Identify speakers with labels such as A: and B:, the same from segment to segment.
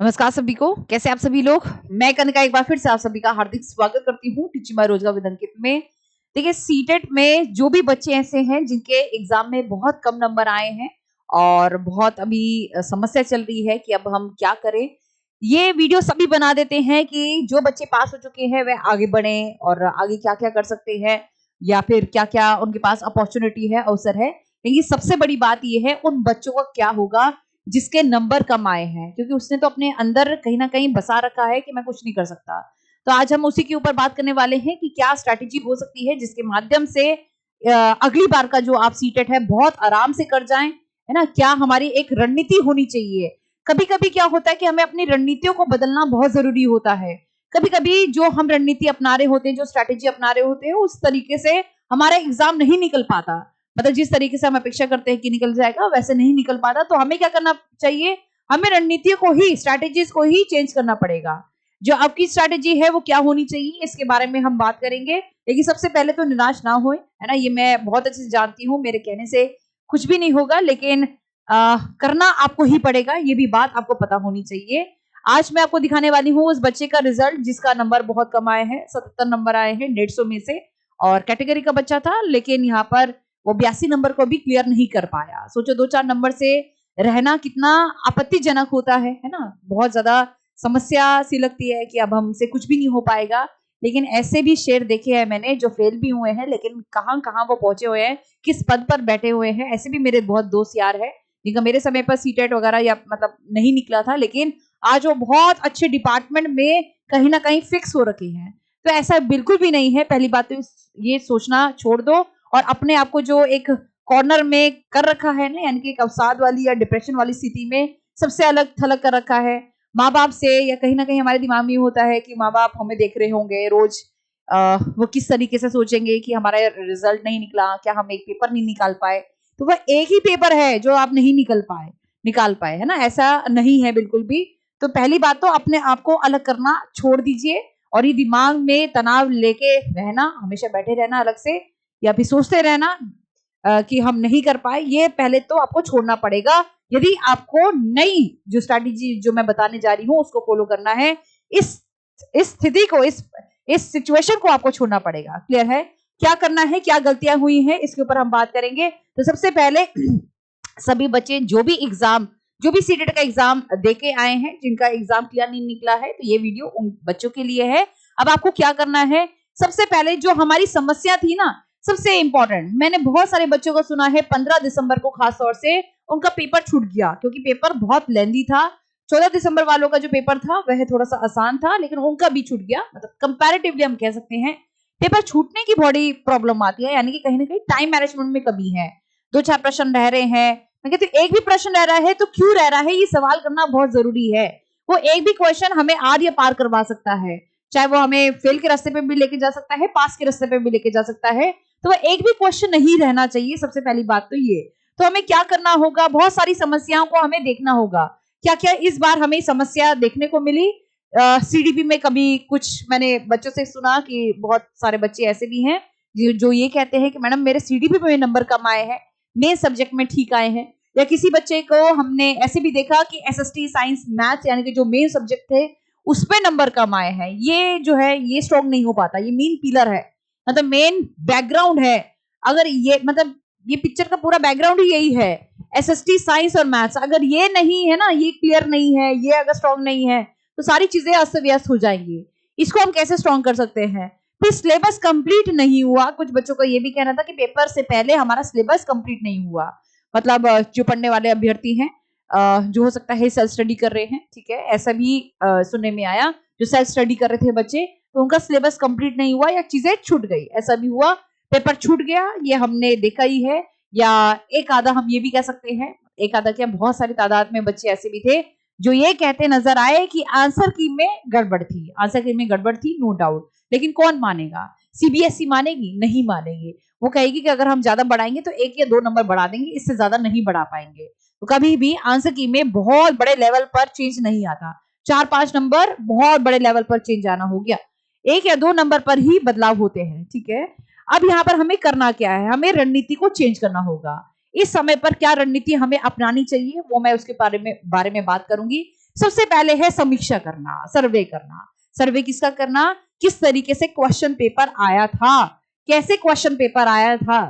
A: नमस्कार सभी को, कैसे आप सभी लोग। मैं कनिका एक बार फिर से आप सभी का हार्दिक स्वागत करती हूँ टीचिंग बाय रोजगार विद अंकित में। देखिए, सीटेट में जो भी बच्चे ऐसे हैं जिनके एग्जाम में बहुत कम नंबर आए हैं और बहुत अभी समस्या चल रही है कि अब हम क्या करें, ये वीडियो सभी बना देते हैं कि जो बच्चे पास हो चुके हैं वह आगे बढ़े और आगे क्या क्या कर सकते हैं या फिर क्या क्या उनके पास अपॉर्चुनिटी है, अवसर है। लेकिन सबसे बड़ी बात यह है उन बच्चों का क्या होगा जिसके नंबर कम आए हैं, क्योंकि उसने तो अपने अंदर कहीं ना कहीं बसा रखा है कि मैं कुछ नहीं कर सकता। तो आज हम उसी के ऊपर बात करने वाले हैं कि क्या स्ट्रैटेजी हो सकती है जिसके माध्यम से अगली बार का जो आप सीटेट है बहुत आराम से कर जाएं, है ना। क्या हमारी एक रणनीति होनी चाहिए। कभी कभी क्या होता है कि हमें अपनी रणनीतियों को बदलना बहुत जरूरी होता है। कभी कभी जो हम रणनीति अपना रहे होते हैं, जो स्ट्रैटेजी अपना रहे होते हैं, उस तरीके से हमारा एग्जाम नहीं निकल पाता। मतलब जिस तरीके से हम अपेक्षा करते हैं कि निकल जाएगा वैसे नहीं निकल पाता। तो हमें क्या करना चाहिए, हमें रणनीतियों को ही, स्ट्रैटेजीज को ही चेंज करना पड़ेगा। जो आपकी स्ट्रैटेजी है वो क्या होनी चाहिए, इसके बारे में हम बात करेंगे। लेकिन सबसे पहले तो निराश ना होए, है ना। ये मैं बहुत अच्छे से जानती हूँ, मेरे कहने से कुछ भी नहीं होगा, लेकिन करना आपको ही पड़ेगा, ये भी बात आपको पता होनी चाहिए। आज मैं आपको दिखाने वाली हूँ उस बच्चे का रिजल्ट जिसका नंबर बहुत कम आए हैं, 77 नंबर आए हैं 150 में से, और कैटेगरी का बच्चा था, लेकिन यहाँ पर वो 82 नंबर को भी क्लियर नहीं कर पाया। सोचो 2-4 नंबर से रहना कितना आपत्तिजनक होता है ना। बहुत ज्यादा समस्या सी लगती है कि अब हमसे कुछ भी नहीं हो पाएगा। लेकिन ऐसे भी शेर देखे हैं मैंने जो फेल भी हुए हैं, लेकिन कहां कहां वो पहुंचे हुए हैं, किस पद पर बैठे हुए हैं। ऐसे भी मेरे बहुत दोस्त यार है जिनका मेरे समय पर सीटेट वगैरह या मतलब नहीं निकला था, लेकिन आज वो बहुत अच्छे डिपार्टमेंट में कहीं ना कहीं फिक्स हो रखे हैं। तो ऐसा बिल्कुल भी नहीं है। पहली बात तो ये सोचना छोड़ दो और अपने आप को जो एक कॉर्नर में कर रखा है ना, यानी कि एक अवसाद वाली या डिप्रेशन वाली स्थिति में सबसे अलग थलग कर रखा है माँ बाप से, या कहीं ना कहीं हमारे दिमाग में होता है कि माँ बाप हमें देख रहे होंगे रोज, वो किस तरीके से सोचेंगे कि हमारा रिजल्ट नहीं निकला, क्या हम एक पेपर नहीं निकाल पाए। तो वह एक ही पेपर है जो आप नहीं निकाल पाए, है ना। ऐसा नहीं है बिल्कुल भी। तो पहली बात तो अपने आप को अलग करना छोड़ दीजिए और ये दिमाग में तनाव लेके रहना, हमेशा बैठे रहना अलग से, या फिर सोचते रहना कि हम नहीं कर पाए, ये पहले तो आपको छोड़ना पड़ेगा। यदि आपको नई जो स्ट्रैटेजी जो मैं बताने जा रही हूँ उसको फॉलो करना है, इस स्थिति को, इस सिचुएशन को आपको छोड़ना पड़ेगा। क्लियर है क्या करना है, क्या गलतियां हुई हैं, इसके ऊपर हम बात करेंगे। तो सबसे पहले सभी बच्चे जो भी सीटेट का एग्जाम देके आए हैं, जिनका एग्जाम क्लियर नहीं निकला है, तो ये वीडियो उन बच्चों के लिए है। अब आपको क्या करना है, सबसे पहले जो हमारी समस्या थी ना, सबसे इंपॉर्टेंट, मैंने बहुत सारे बच्चों को सुना है 15 दिसंबर को खास तौर से उनका पेपर छूट गया क्योंकि पेपर बहुत लेंदी था। 14 दिसंबर वालों का जो पेपर था वह थोड़ा सा आसान था, लेकिन उनका भी छूट गया। मतलब कंपैरेटिवली हम कह सकते हैं पेपर छूटने की बड़ी प्रॉब्लम आती है, यानी कि कहीं ना कहीं टाइम मैनेजमेंट में कमी है। 2-4 प्रश्न रह रहे हैं, मैं कहती हूँ एक भी प्रश्न रह रहा है तो क्यों रह रहा है, ये सवाल करना बहुत जरूरी है। वो एक भी क्वेश्चन हमें आर या पार करवा सकता है, चाहे वो हमें फेल के रास्ते पे भी लेके जा सकता है, पास के रास्ते पे भी लेके जा सकता है। तो वह एक भी क्वेश्चन नहीं रहना चाहिए, सबसे पहली बात तो ये। तो हमें क्या करना होगा, बहुत सारी समस्याओं को हमें देखना होगा। क्या क्या इस बार हमें समस्या देखने को मिली सीडीपी में। कभी कुछ मैंने बच्चों से सुना कि बहुत सारे बच्चे ऐसे भी हैं जो ये कहते हैं कि मैडम मेरे सीडीपी में नंबर कम आए हैं, मेन सब्जेक्ट में ठीक आए हैं। या किसी बच्चे को हमने ऐसे भी देखा कि एसएसटी साइंस मैथ्स यानी कि जो मेन सब्जेक्ट थे उसमें नंबर कम आए हैं। ये जो है ये स्ट्रॉन्ग नहीं हो पाता, ये मेन पिलर है, मतलब मेन बैकग्राउंड है। अगर ये मतलब ये पिक्चर का पूरा बैकग्राउंड ही यही है, एसएसटी साइंस और मैथ्स। अगर ये नहीं है ना, ये क्लियर नहीं है, ये अगर स्ट्रॉन्ग नहीं है तो सारी चीजें अस्त व्यस्त हो जाएंगी। इसको हम कैसे स्ट्रॉन्ग कर सकते हैं। फिर सिलेबस कंप्लीट नहीं हुआ, कुछ बच्चों का ये भी कहना था कि पेपर से पहले हमारा सिलेबस कंप्लीट नहीं हुआ। मतलब जो पढ़ने वाले अभ्यर्थी हैं, जो हो सकता है सेल्फ स्टडी कर रहे हैं, ठीक है, ऐसा भी सुनने में आया। जो सेल्फ स्टडी कर रहे थे बच्चे, तो उनका सिलेबस कंप्लीट नहीं हुआ या चीजें छूट गई, ऐसा भी हुआ। पेपर छूट गया, ये हमने देखा ही है। या एक आधा, हम ये भी कह सकते हैं, एक आधा क्या बहुत सारी तादाद में बच्चे ऐसे भी थे जो ये कहते नजर आए कि आंसर की में गड़बड़ थी, आंसर की में गड़बड़ थी, नो डाउट। लेकिन कौन मानेगा, सीबीएसई मानेगी? नहीं मानेगी। वो कहेगी कि अगर हम ज्यादा बढ़ाएंगे तो 1 या 2 नंबर बढ़ा देंगे, इससे ज्यादा नहीं बढ़ा पाएंगे। तो कभी भी आंसर की में बहुत बड़े लेवल पर चेंज नहीं आता। 4-5 नंबर बहुत बड़े लेवल पर चेंज आना हो गया, 1 या 2 नंबर पर ही बदलाव होते हैं, ठीक है। अब यहाँ पर हमें करना क्या है, हमें रणनीति को चेंज करना होगा। इस समय पर क्या रणनीति हमें अपनानी चाहिए, वो मैं उसके बारे में बात करूंगी। सबसे पहले है समीक्षा करना, सर्वे करना। सर्वे किसका करना, किस तरीके से क्वेश्चन पेपर आया था, कैसे क्वेश्चन पेपर आया था,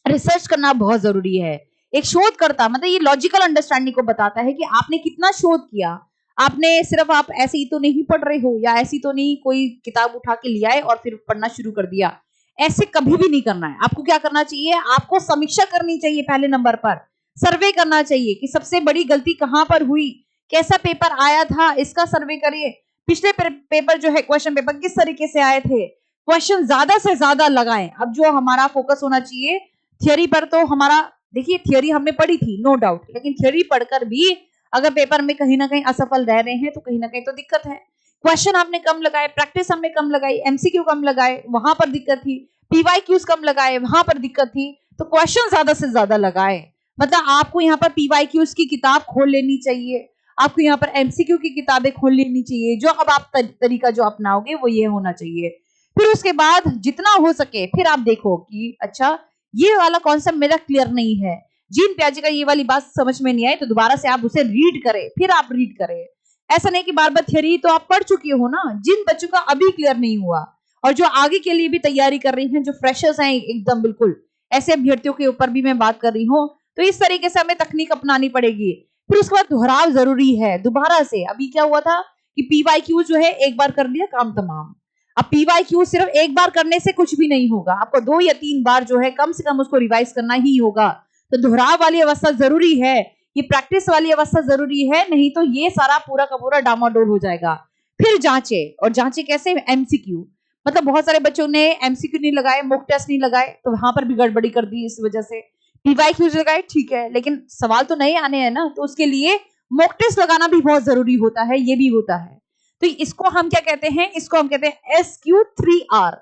A: रिसर्च करना बहुत जरूरी है। एक शोधकर्ता मतलब ये लॉजिकल अंडरस्टैंडिंग को बताता है कि आपने कितना शोध किया। आपने सिर्फ आप ऐसे ही तो नहीं पढ़ रहे हो, या ऐसी तो नहीं कोई किताब उठा के लिया है और फिर पढ़ना शुरू कर दिया। ऐसे कभी भी नहीं करना है। आपको क्या करना चाहिए, आपको समीक्षा करनी चाहिए। पहले नंबर पर सर्वे करना चाहिए कि सबसे बड़ी गलती कहां पर हुई, कैसा पेपर आया था, इसका सर्वे करिए। पिछले पेपर जो है क्वेश्चन पेपर किस तरीके से आए थे, क्वेश्चन ज्यादा से ज्यादा लगाएं। अब जो हमारा फोकस होना चाहिए थियोरी पर, तो हमारा देखिए थियोरी हमने पढ़ी थी नो डाउट, लेकिन थियोरी पढ़कर भी अगर पेपर में कहीं ना कहीं असफल रह रहे हैं तो कहीं ना कहीं तो दिक्कत है। क्वेश्चन आपने कम लगाए, प्रैक्टिस हमने कम लगाई, एमसीक्यू कम लगाए, वहां पर दिक्कत थी, पीवाईक्यूज कम लगाए, वहां पर दिक्कत थी। तो क्वेश्चन ज्यादा से ज्यादा लगाए। मतलब आपको यहाँ पर पीवाईक्यूज की किताब खोल लेनी चाहिए, आपको यहाँ पर एमसीक्यू की किताबें खोल लेनी चाहिए। जो अब आप तरीका जो अपनाओगे वो ये होना चाहिए। फिर उसके बाद जितना हो सके फिर आप देखो कि अच्छा ये वाला कॉन्सेप्ट मेरा क्लियर नहीं है, जीन पियाजे का ये वाली बात समझ में नहीं आई, तो दोबारा से आप उसे रीड करें, फिर आप रीड करें। ऐसा नहीं कि बार बार थियरी तो आप पढ़ चुके हो ना। जिन बच्चों का अभी क्लियर नहीं हुआ और जो आगे के लिए भी तैयारी कर रही हैं, जो फ्रेशर्स हैं एकदम बिल्कुल, ऐसे अभ्यर्थियों के ऊपर भी मैं बात कर रही हूँ। तो इस तरीके से हमें तकनीक अपनानी पड़ेगी। फिर उसके बाद दोहराव जरूरी है दोबारा से। अभी क्या हुआ था कि पीवाईक्यू जो है एक बार कर लिया काम तमाम। अब पीवाईक्यू सिर्फ एक बार करने से कुछ भी नहीं होगा, आपको 2 या 3 बार जो है कम से कम उसको रिवाइज करना ही होगा। तो दोहराव वाली अवस्था जरूरी है, ये प्रैक्टिस वाली अवस्था जरूरी है, नहीं तो ये सारा पूरा का पूरा डामाडोल हो जाएगा। फिर जांचे, और जांचे कैसे, एमसीक्यू। मतलब बहुत सारे बच्चों ने एमसीक्यू नहीं लगाए, मॉक टेस्ट नहीं लगाए, तो वहां पर भी गड़बड़ी कर दी इस वजह से। पीवाईक्यू लगाए ठीक है, लेकिन सवाल तो नए आने हैं ना, तो उसके लिए मॉक टेस्ट लगाना भी बहुत जरूरी होता है, ये भी होता है। तो इसको हम क्या कहते हैं, इसको हम कहते हैं SQ3R,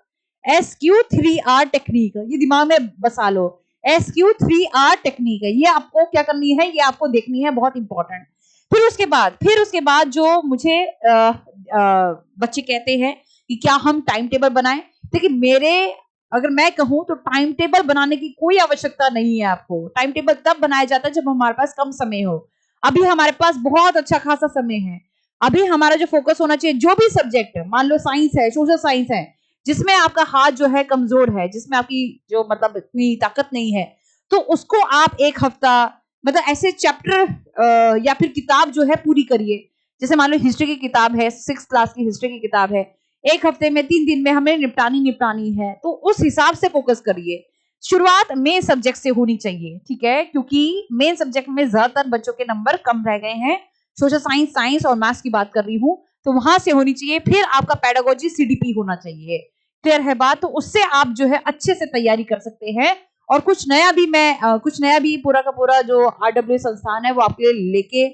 A: SQ3R टेक्निक। ये दिमाग में बसा लो, SQ3R टेक्निक है। ये आपको क्या करनी है, ये आपको देखनी है, बहुत इंपॉर्टेंट। फिर उसके बाद जो मुझे बच्चे कहते हैं कि क्या हम टाइम टेबल बनाएं। देखिए अगर मैं कहूं तो टाइम टेबल बनाने की कोई आवश्यकता नहीं है। आपको टाइम टेबल तब बनाया जाता है जब हमारे पास कम समय हो। अभी हमारे पास बहुत अच्छा खासा समय है। अभी हमारा जो फोकस होना चाहिए, जो भी सब्जेक्ट है, मान लो साइंस है, सोशल साइंस है, जिसमें आपका हाथ जो है कमजोर है, जिसमें आपकी जो मतलब इतनी ताकत नहीं है, तो उसको आप एक हफ्ता मतलब ऐसे चैप्टर या फिर किताब जो है पूरी करिए। जैसे मान लो हिस्ट्री की किताब है, 6th क्लास की हिस्ट्री की किताब है, एक हफ्ते में 3 दिन में हमें निपटानी है, तो उस हिसाब से फोकस करिए। शुरुआत मेन सब्जेक्ट से होनी चाहिए, ठीक है, क्योंकि मेन सब्जेक्ट में ज्यादातर बच्चों के नंबर कम रह गए हैं। सोशल साइंस और मैथ्स की बात कर रही हूँ, तो वहां से होनी चाहिए। फिर आपका पेडागोजी सीडीपी होना चाहिए। क्लियर है बात, तो उससे आप जो है अच्छे से तैयारी कर सकते हैं। और कुछ नया भी पूरा का पूरा जो आरडब्ल्यू संस्थान है वो आपके लिए लेके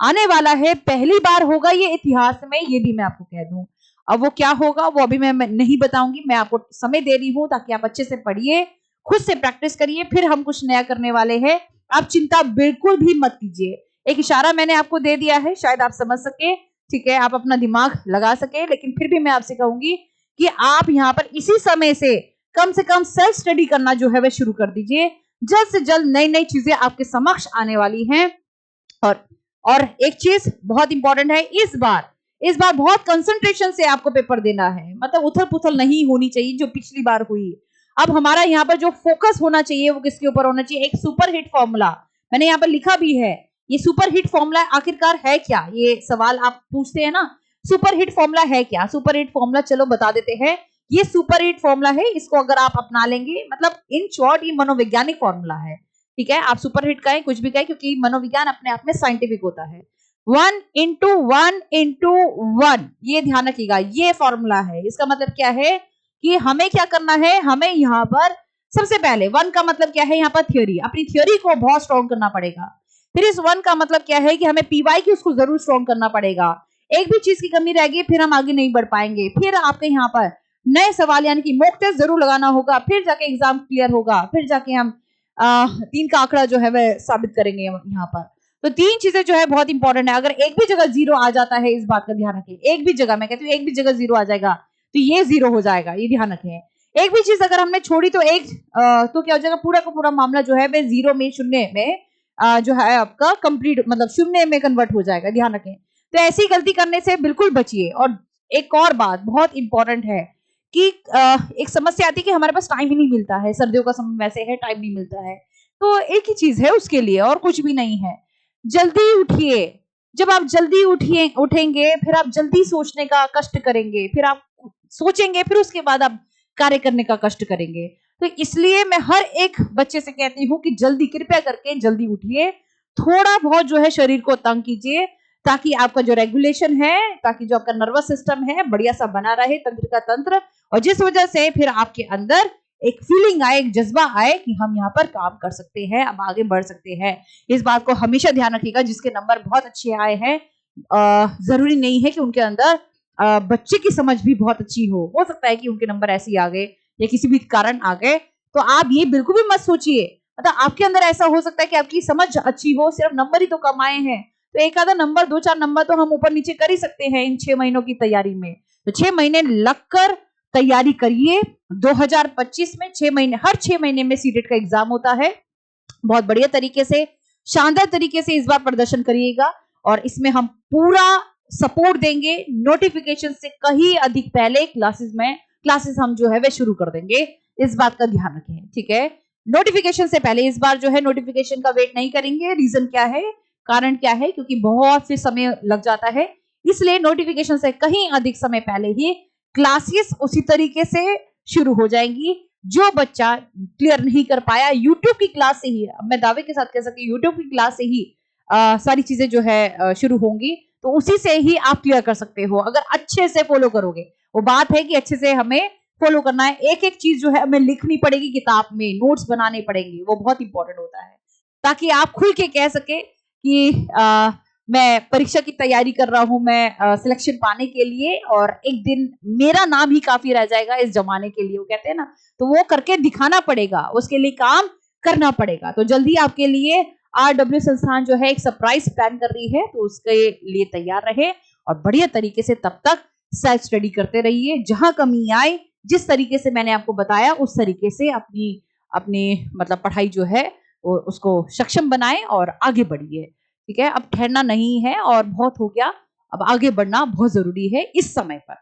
A: आने वाला है। पहली बार होगा ये इतिहास में, ये भी मैं आपको कह दूं। अब वो क्या होगा वो अभी मैं नहीं बताऊंगी, मैं आपको समय दे रही हूँ ताकि आप अच्छे से पढ़िए, खुद से प्रैक्टिस करिए। फिर हम कुछ नया करने वाले हैं, आप चिंता बिल्कुल भी मत कीजिए। एक इशारा मैंने आपको दे दिया है, शायद आप समझ सके, ठीक है, आप अपना दिमाग लगा सके। लेकिन फिर भी मैं आपसे कहूंगी कि आप यहाँ पर इसी समय से कम सेल्फ स्टडी करना जो है वह शुरू कर दीजिए। जल्द से जल्द नई नई चीजें आपके समक्ष आने वाली हैं। और एक चीज बहुत इंपॉर्टेंट है, इस बार बहुत कंसंट्रेशन से आपको पेपर देना है। मतलब उथल पुथल नहीं होनी चाहिए जो पिछली बार हुई। अब हमारा यहाँ पर जो फोकस होना चाहिए वो किसके ऊपर होना चाहिए, एक सुपर हिट फॉर्मूला मैंने यहाँ पर लिखा भी है। ये सुपर हिट फॉर्मूला आखिरकार है क्या, ये सवाल आप पूछते हैं ना, सुपर हिट फॉर्मूला है क्या। सुपर हिट फॉर्मूला चलो बता देते हैं। ये सुपर हिट फॉर्मूला है, इसको अगर आप अपना लेंगे, मतलब इन शॉर्ट ये मनोवैज्ञानिक फॉर्मूला है, ठीक है। आप सुपर हिट कहें कुछ भी कहें, क्योंकि मनोविज्ञान अपने आप में साइंटिफिक होता है। 1 into 1 into 1, ये ध्यान रखिएगा, ये फॉर्मूला है। इसका मतलब क्या है कि हमें क्या करना है, हमें यहाँ पर सबसे पहले 1 का मतलब क्या है, यहाँ पर थियोरी, अपनी थियोरी को बहुत स्ट्रॉन्ग करना पड़ेगा। फिर इस 1 का मतलब क्या है कि हमें पीवाई की उसको जरूर स्ट्रॉन्ग करना पड़ेगा। एक भी चीज की कमी रहेगी फिर हम आगे नहीं बढ़ पाएंगे। फिर आपके यहाँ पर नए सवाल यानी कि मॉक टेस्ट जरूर लगाना होगा, फिर जाके एग्जाम क्लियर होगा, फिर जाके हम 3 का आंकड़ा जो है वह साबित करेंगे यहाँ पर। तो 3 चीजें जो है बहुत इंपॉर्टेंट है। अगर एक भी जगह 0 आ जाता है, इस बात का ध्यान रखें, एक भी जगह, मैं कहती हूँ एक भी जगह 0 आ जाएगा तो ये 0 हो जाएगा, ये ध्यान रखें। एक भी चीज अगर हमने छोड़ी तो तो क्या हो जाएगा, पूरा का पूरा मामला जो है वह जीरो में, शून्य में जो है आपका कंप्लीट, मतलब शून्य में कन्वर्ट हो जाएगा। ध्यान रखें। तो ऐसी गलती करने से बिल्कुल बचिए। और एक और बात बहुत इंपॉर्टेंट है कि एक समस्या आती है कि हमारे पास टाइम ही नहीं मिलता है, सर्दियों का समय वैसे है, टाइम नहीं मिलता है। तो एक ही चीज है उसके लिए, और कुछ भी नहीं है। जल्दी उठिए। जब आप जल्दी उठेंगे, फिर आप जल्दी सोचने का कष्ट करेंगे, फिर आप सोचेंगे, फिर उसके बाद आप कार्य करने का कष्ट करेंगे। तो इसलिए मैं हर एक बच्चे से कहती हूँ कि जल्दी, कृपया करके जल्दी उठिए। थोड़ा बहुत जो है शरीर को तंग कीजिए, ताकि आपका जो रेगुलेशन है, ताकि जो आपका नर्वस सिस्टम है बढ़िया सा बना रहे, तंत्र का तंत्र। और जिस वजह से फिर आपके अंदर एक फीलिंग आए, एक जज्बा आए कि हम यहाँ पर काम कर सकते हैं, अब आगे बढ़ सकते हैं। इस बात को हमेशा ध्यान रखिएगा। जिसके नंबर बहुत अच्छे आए हैं, जरूरी नहीं है कि उनके अंदर बच्चे की समझ भी बहुत अच्छी हो सकता है कि उनके नंबर ऐसे ही आ गए या किसी भी कारण आ गए। तो आप ये बिल्कुल भी मत सोचिए, मतलब आपके अंदर ऐसा हो सकता है कि आपकी समझ अच्छी हो, सिर्फ नंबर ही तो कम आए हैं। तो एक आधा नंबर, 2-4 नंबर तो हम ऊपर नीचे कर ही सकते हैं इन 6 महीनों की तैयारी में। तो 6 महीने लगकर तैयारी करिए। 2025 में 6 महीने, हर 6 महीने में सीटेट का एग्जाम होता है। बहुत बढ़िया तरीके से, शानदार तरीके से इस बार प्रदर्शन करिएगा, और इसमें हम पूरा सपोर्ट देंगे। नोटिफिकेशन से कहीं अधिक पहले क्लासेस हम जो है वे शुरू कर देंगे। इस बात का ध्यान रखें, ठीक है। नोटिफिकेशन से पहले इस बार जो है नोटिफिकेशन का वेट नहीं करेंगे। रीजन क्या है, कारण क्या है, क्योंकि बहुत से समय लग जाता है, इसलिए नोटिफिकेशन से कहीं अधिक समय पहले ही क्लासेस उसी तरीके से शुरू हो जाएंगी। जो बच्चा क्लियर नहीं कर पाया, यूट्यूब की क्लास से ही, मैं दावे के साथ कह सकती हूँ, यूट्यूब की क्लास से ही सारी चीजें जो है शुरू होंगी। तो उसी से ही आप क्लियर कर सकते हो, अगर अच्छे से फॉलो करोगे। वो बात है कि अच्छे से हमें फॉलो करना है। एक एक चीज जो है हमें लिखनी पड़ेगी किताब में, नोट्स बनाने पड़ेंगे, वो बहुत इंपॉर्टेंट होता है, ताकि आप खुल के कह सके कि मैं परीक्षा की तैयारी कर रहा हूं, मैं सिलेक्शन पाने के लिए, और एक दिन मेरा नाम ही काफी रह जाएगा इस जमाने के लिए, वो कहते हैं ना। तो वो करके दिखाना पड़ेगा, उसके लिए काम करना पड़ेगा। तो जल्दी आपके लिए RW संस्थान जो है एक सरप्राइज प्लान कर रही है, तो उसके लिए तैयार रहे और बढ़िया तरीके से तब तक सेल्फ स्टडी करते रहिए। जहां कमी आए, जिस तरीके से मैंने आपको बताया, उस तरीके से अपनी अपनी मतलब पढ़ाई जो है उसको सक्षम बनाएं और आगे बढ़िए, ठीक है। अब ठहरना नहीं है और बहुत हो गया, अब आगे बढ़ना बहुत जरूरी है इस समय पर।